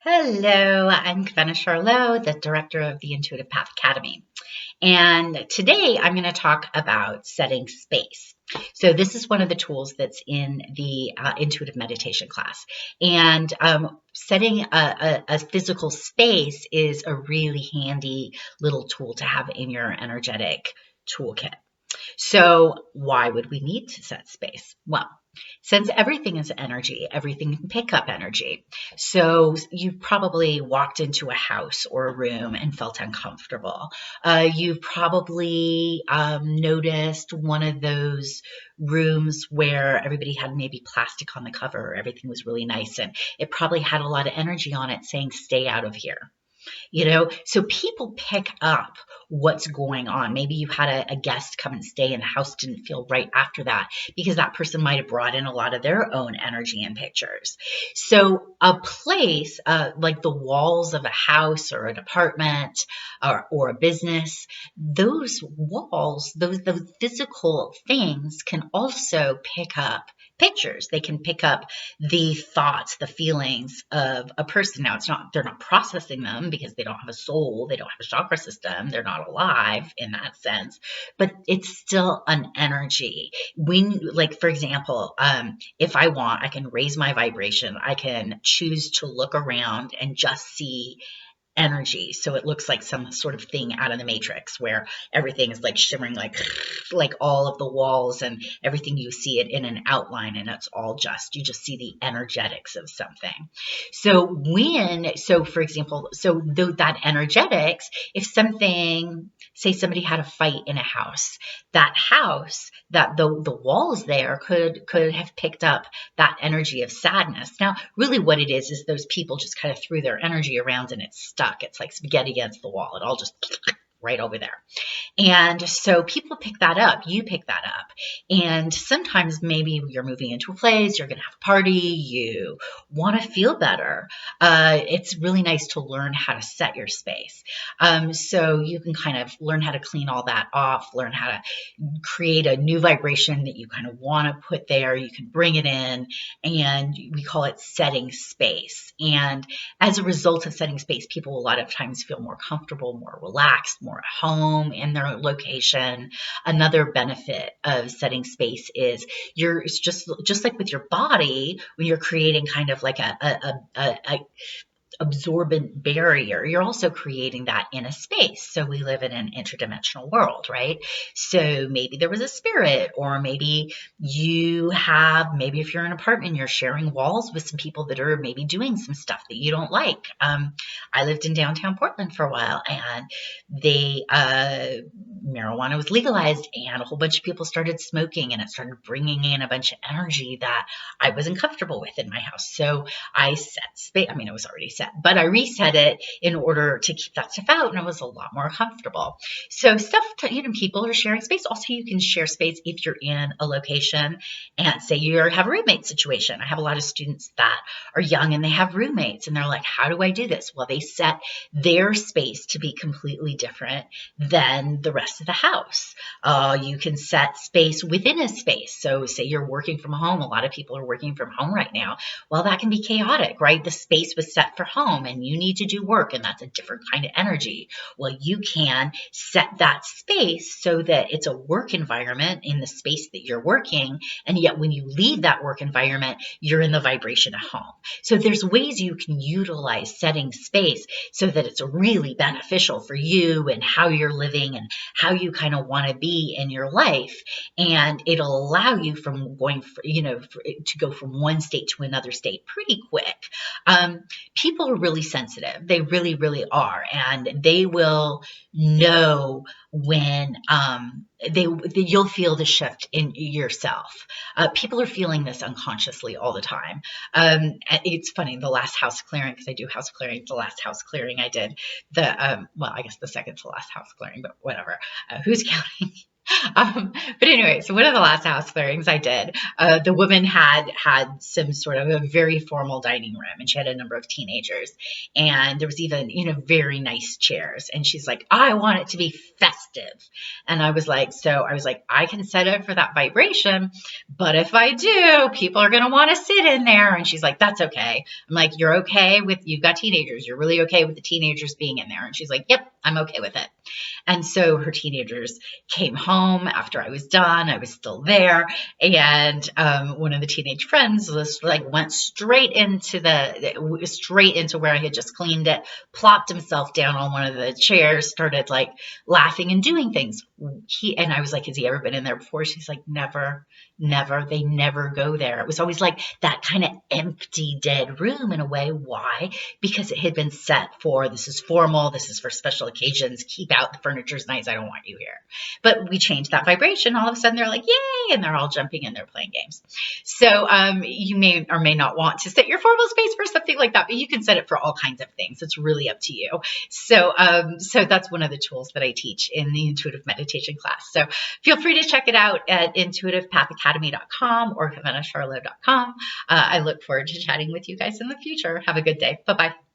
Hello, I'm Kawena Charlot, the director of the Intuitive Path Academy. And today I'm going to talk about setting space. So, this is one of the tools that's in the intuitive meditation class. And setting a physical space is a really handy little tool to have in your energetic toolkit. So, why would we need to set space? Well, since everything is energy, everything can pick up energy. So you've probably walked into a house or a room and felt uncomfortable. You've probably noticed one of those rooms where everybody had maybe plastic on the cover. Everything was really nice and it probably had a lot of energy on it saying, stay out of here. So people pick up what's going on. Maybe you had a guest come and stay and the house didn't feel right after that because that person might have brought in a lot of their own energy and pictures. So a place like the walls of a house or an apartment or a business, those walls, those physical things can also pick up pictures. They can pick up the thoughts, the feelings of a person. Now, they're not processing them because they don't have a soul, they don't have a chakra system, they're not alive in that sense, but it's still an energy. Like, for example, if I can raise my vibration, I can choose to look around and just see energy. So it looks like some sort of thing out of the Matrix where everything is like shimmering, like all of the walls and everything, you see it in an outline and it's all you just see the energetics of something. So for example, that energetics, if say somebody had a fight in a house, that the walls there could have picked up that energy of sadness. Now, really what it is those people just kind of threw their energy around and it's stuck. It's like spaghetti against the wall. It all just right over there. And so people pick that up, you pick that up. And sometimes maybe you're moving into a place, you're going to have a party, you want to feel better. It's really nice to learn how to set your space. So you can kind of learn how to clean all that off, learn how to create a new vibration that you kind of want to put there. You can bring it in, and we call it setting space. And as a result of setting space, people a lot of times feel more comfortable, more relaxed, more at home in their location. Another benefit of setting space is it's just like with your body, when you're creating kind of like a absorbent barrier, you're also creating that in a space. So we live in an interdimensional world, right? So maybe there was a spirit, or maybe if you're in an apartment, you're sharing walls with some people that are maybe doing some stuff that you don't like. I lived in downtown Portland for a while, and marijuana was legalized, and a whole bunch of people started smoking, and it started bringing in a bunch of energy that I wasn't comfortable with in my house. So I set space. I mean, it was already set, but I reset it in order to keep that stuff out, and it was a lot more comfortable. So people are sharing space. Also, you can share space if you're in a location and say you have a roommate situation. I have a lot of students that are young and they have roommates, and they're like, how do I do this? Well, they set their space to be completely different than the rest of the house. You can set space within a space. So say you're working from home. A lot of people are working from home right now. Well, that can be chaotic, right? The space was set for home and you need to do work, and that's a different kind of energy. Well, you can set that space so that it's a work environment in the space that you're working, and yet when you leave that work environment, you're in the vibration of home. So there's ways you can utilize setting space so that it's really beneficial for you and how you're living and how you kind of want to be in your life, and it'll allow you from to go from one state to another state pretty quick. People are really sensitive. They really, really are. And they will know when you'll feel the shift in yourself. People are feeling this unconsciously all the time. It's funny, the last house clearing, because I do house clearing, the last house clearing I did, I guess the second to last house clearing, but whatever. Who's counting? But anyway, so one of the last house clearings I did, the woman had some sort of a very formal dining room, and she had a number of teenagers, and there was even, very nice chairs. And she's like, I want it to be festive. And I was like, I can set it for that vibration, but if I do, people are going to want to sit in there. And she's like, that's okay. I'm like, you're okay with, you've got teenagers. You're really okay with the teenagers being in there. And she's like, yep, I'm okay with it. And so her teenagers came home after I was done. I was still there. And one of the teenage friends was like, went straight into where I had just cleaned it, plopped himself down on one of the chairs, started like laughing and doing things. And I was like, has he ever been in there before? She's like, never. They never go there. It was always like that kind of empty, dead room in a way. Why? Because it had been set for, this is formal, this is for special occasions, keep out, the furniture's nice, I don't want you here. But we changed that vibration. All of a sudden they're like, yay, and they're all jumping and they're playing games. So you may or may not want to set your formal space for something like that, but you can set it for all kinds of things. It's really up to you. So that's one of the tools that I teach in the intuitive meditation class. So feel free to check it out at intuitivepathacademy.com or KawenaCharlot.com. I look forward to chatting with you guys in the future. Have a good day. Bye-bye.